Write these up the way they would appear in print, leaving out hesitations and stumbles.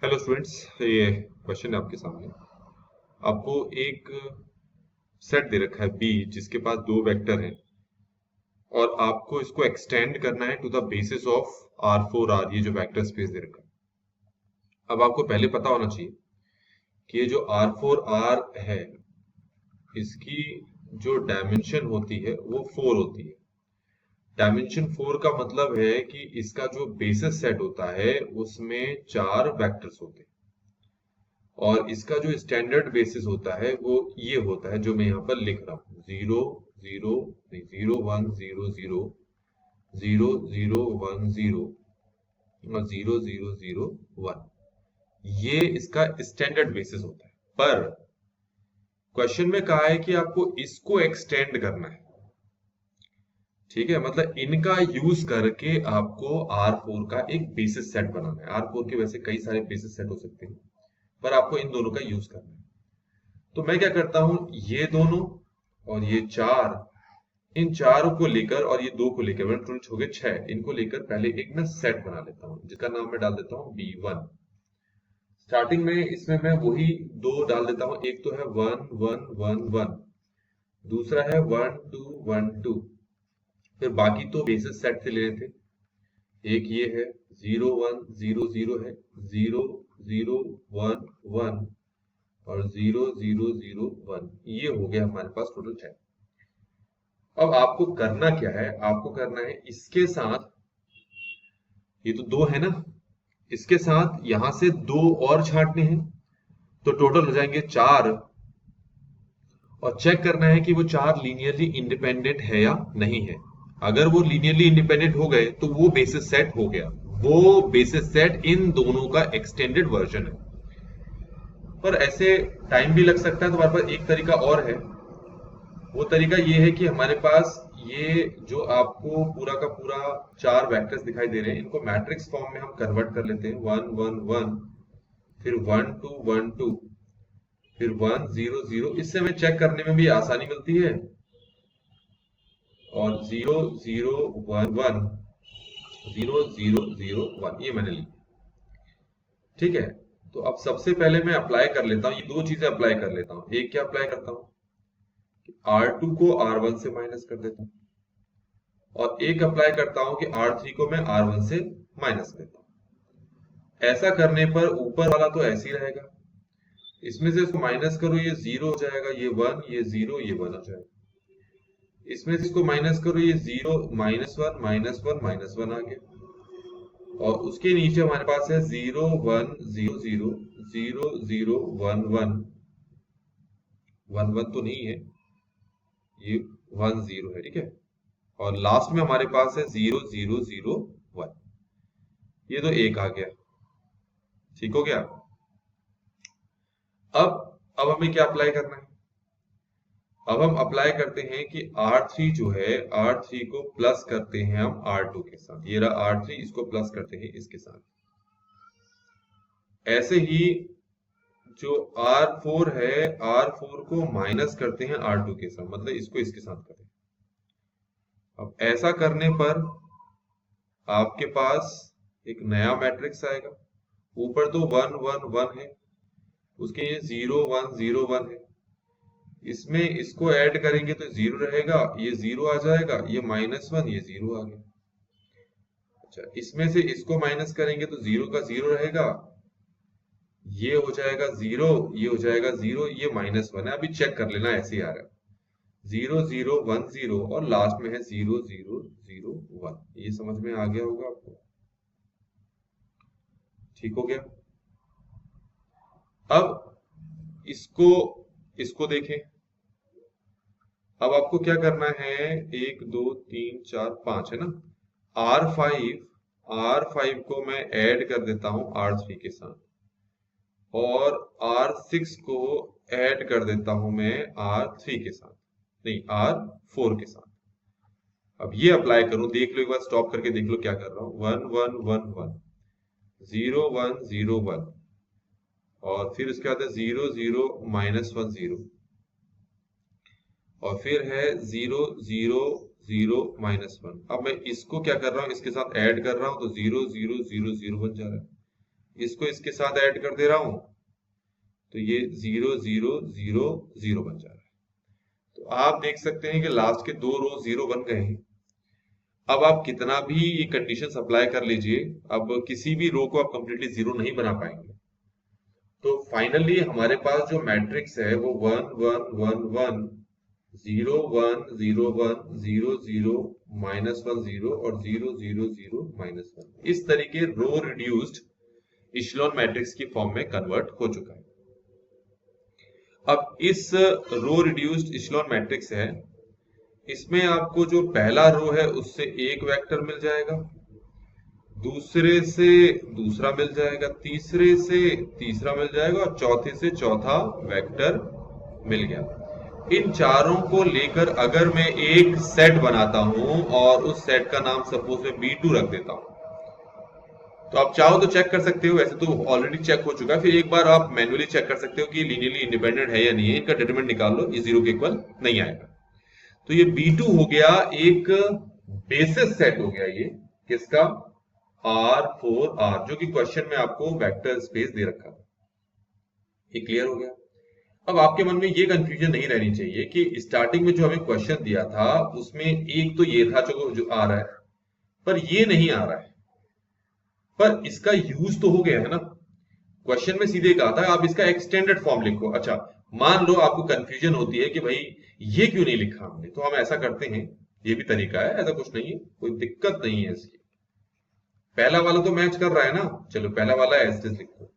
Hello students, ये question है आपके सामने। आपको एक सेट दे रखा है बी जिसके पास दो वेक्टर हैं और आपको इसको एक्सटेंड करना है to the basis of R4R, ये जो वेक्टर स्पेस दे रखा है। अब आपको पहले पता होना चाहिए कि ये जो R4R है इसकी जो डायमेंशन होती है वो 4 होती है। डायमेंशन 4 का मतलब है कि इसका जो बेसिस सेट होता है उसमें 4 वेक्टर्स होते हैं और इसका जो स्टैंडर्ड बेसिस होता है वो ये होता है जो मैं यहाँ पर लिख रहा हूँ, 0 0 नहीं 0 1 0 0 0 0 1 0 और 0 0 0 1, ये इसका स्टैंडर्ड बेसिस होता है। पर क्वेश्चन में कहा है कि आपको इसको एक्सटेंड करना है। ठीक है, मतलब इनका यूज करके आपको R4 का एक बेसिस सेट बनाना है। R4 के वैसे कई सारे बेसिस सेट हो सकते हैं पर आपको इन दोनों का यूज करना है। तो मैं क्या करता हूं, ये दोनों और ये चार, इन चारों को लेकर और ये दो को लेकर, मतलब टोटल हो गए 6, इनको लेकर पहले एक मैं सेट बना लेता हूं जिसका नाम मैं डाल देता हूं B1। स्टार्टिंग में इसमें मैं वही दो डाल देता हूं, एक तो है 1 1 1 1, दूसरा है 1 2 1 2। फिर बाकी तो बेसिस सेट से ले रहे थे, एक ये है 0 1 0 0 है, 0 0 1 1 और 0 0 0 1, ये हो गया हमारे पास टोटल 6। अब आपको करना क्या है, आपको करना है इसके साथ, ये तो दो है ना, इसके साथ यहां से दो और छांटने हैं तो टोटल हो जाएंगे 4। और चेक करना है कि वो 4 लीनियरली इंडिपेंडेंट है या नहीं है। अगर वो लीनियरली इंडिपेंडेंट हो गए तो वो बेसिस सेट हो गया, वो बेसिस सेट इन दोनों का एक्सटेंडेड वर्जन है। पर ऐसे टाइम भी लग सकता है, तो हमारे पास एक तरीका और है। वो तरीका ये है कि हमारे पास ये जो आपको पूरा का पूरा 4 वेक्टर्स दिखाई दे रहे हैं, इनको मैट्रिक्स फॉर्म में हम कन्वर्ट कर लेते हैं। 1 1 1, फिर 1 2 1 2, फिर 1 0 0। इससे हमें चेक करने में भी आसानी मिलती है। और 0 0 1 1, 0 0 0 1, ये मैंने ली। ठीक है, तो अब सबसे पहले मैं अप्लाई कर लेता हूँ, ये दो चीजें अप्लाई कर लेता हूँ। एक क्या अप्लाई करता हूँ, R2 को R1 से माइनस कर देता हूँ, और एक अप्लाई करता हूं कि R3 को मैं R1 से माइनस करता हूं। ऐसा करने पर ऊपर वाला तो ऐसे ही रहेगा, इसमें से इसको माइनस करो ये 0 हो जाएगा, ये 1, ये 0, ये 1 हो जाएगा। इसमें से इसको माइनस करो, ये 0 -1 -1 -1 आ गया। और उसके नीचे हमारे पास है 0 1 0 0 0 0 1 1 1 1 तो नहीं है, ये 1 0 है। ठीक है, और लास्ट में हमारे पास है 0 0 0 1, ये तो एक आ गया। ठीक हो गया। अब हमें क्या अप्लाई करना है, अब हम अप्लाई करते हैं कि R3 जो है, R3 को प्लस करते हैं हम R2 के साथ। ये रहा R3, इसको प्लस करते हैं इसके साथ। ऐसे ही जो R4 है, R4 को माइनस करते हैं R2 के साथ, मतलब इसको इसके साथ करें। अब ऐसा करने पर आपके पास एक नया मैट्रिक्स आएगा। ऊपर तो 1 1 1 है, उसके ये 0 1 0 1 है, इसमें इसको ऐड करेंगे तो 0 रहेगा, ये 0 आ जाएगा, ये -1, ये 0 आ गया। अच्छा, इसमें से इसको माइनस करेंगे तो 0 का 0 रहेगा, ये हो जाएगा 0, ये हो जाएगा 0, ये -1 है। अभी चेक कर लेना, ऐसे ही आ रहा है 0 0 1 0 और लास्ट में है 0 0 0 1। ये समझ में आ गया होगा आपको। ठीक हो गया। अब इसको इसको देखें। अब आपको क्या करना है, 1 2 3 4 5 है ना, R5 को मैं ऐड कर देता हूं R3 के साथ, और R6 को ऐड कर देता हूं मैं R3 के साथ, नहीं R4 के साथ। अब ये अप्लाई करूं, देख लो एक बार, स्टॉप करके देख लो क्या कर रहा हूं। 1 1 1 1, 0 1 0 1, और फिर उसके बाद है 0 0 -1 0, और फिर है 0 0 0 -1। अब मैं इसको क्या कर रहा हूं, इसके साथ ऐड कर रहा हूं तो 0 0 0 0 बन जा रहा है। इसको इसके साथ ऐड कर दे रहा हूं तो ये 0 0 0 0 बन जा रहा है। तो आप देख सकते हैं कि लास्ट के दो रो 0 बन गए हैं। अब आप कितना भी ये कंडीशन अप्लाई कर लीजिए, अब किसी भी रो को आप कंप्लीटली 0 नहीं बना पाएंगे। तो फाइनली हमारे पास जो मैट्रिक्स है वो 1 1 1 1 0 1 0 1 0 0 -1 0 और 0 0 0 -1 इस तरीके रो रिड्यूस्ड इशेलॉन मैट्रिक्स की फॉर्म में कन्वर्ट हो चुका है। अब इस रो रिड्यूस्ड इशेलॉन मैट्रिक्स है, इसमें आपको जो पहला रो है उससे एक वेक्टर मिल जाएगा, दूसरे से दूसरा मिल जाएगा, तीसरे से तीसरा मिल जाएगा और चौथे से चौथा वेक्टर मिल गया। इन चारों को लेकर अगर मैं एक सेट बनाता हूं और उस सेट का नाम सपोज मैं B2 रख देता हूं, तो आप चाहो तो चेक कर सकते हो, वैसे तो ऑलरेडी चेक हो चुका है, फिर एक बार आप मैन्युअली चेक कर सकते हो कि लीनियरली इंडिपेंडेंट है या नहीं है। इनका डिटरमिनेंट निकाल लो, ये 0 के इक्वल नहीं आएगा। तो ये B2 हो गया, एक बेसिस सेट हो गया ये किसका, R4R, जो कि क्वेश्चन में आपको वेक्टर स्पेस दे रखा था। ये क्लियर हो गया। अब आपके मन में ये कंफ्यूजन नहीं रहनी चाहिए कि स्टार्टिंग में जो हमें क्वेश्चन दिया था उसमें एक तो ये था जो आ रहा है, पर ये नहीं आ रहा है, पर इसका यूज तो हो गया है ना। क्वेश्चन में सीधे कहा था आप इसका एक्सटेंडेड फॉर्म लिखो। अच्छा, मान लो आपको कंफ्यूजन होती है कि भाई ये क्यों नहीं लिखा हमने, तो हम ऐसा करते हैं, ये भी तरीका है, ऐसा कुछ नहीं है, कोई दिक्कत नहीं है इसकी। पहला वाला तो मैच कर रहा है ना, चलो पहला वाला एज इट लिखो,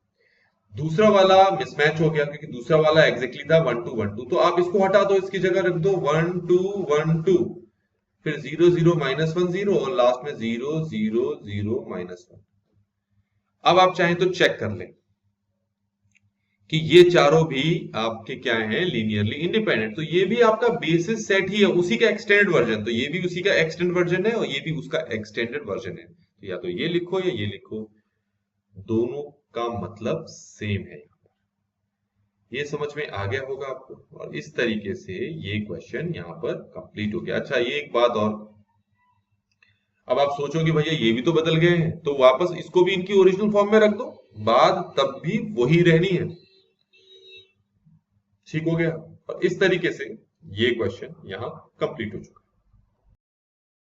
दूसरा वाला मिसमैच हो गया क्योंकि दूसरा वाला एग्जैक्टली था 1 2 1 2, तो आप इसको हटा दो, इसकी जगह रख दो 1 2 1 2, फिर 0 0 -1 0 और लास्ट में 0 0 0 -1। अब आप चाहें तो चेक कर लें कि ये चारों भी आपके क्या हैं, लीनियरली इंडिपेंडेंट। तो ये भी आपका बेसिस सेट ही है, उसी का एक्सटेंडेड वर्जन, तो ये भी उसी का एक्सटेंडेड वर्जन है और ये भी उसका एक्सटेंडेड वर्जन है। तो या तो ये लिखो या ये लिखो, दोनों का मतलब सेम है। ये समझ में आ गया होगा आपको, और इस तरीके से ये क्वेश्चन यहां पर कंप्लीट हो गया। अच्छा, ये एक बात और, अब आप सोचोगे भैया ये भी तो बदल गए हैं, तो वापस इसको भी इनकी ओरिजिनल फॉर्म में रख दो, बात तब भी वही रहनी है। ठीक हो गया, और इस तरीके से ये क्वेश्चन यहां कंप्लीट हो चुका।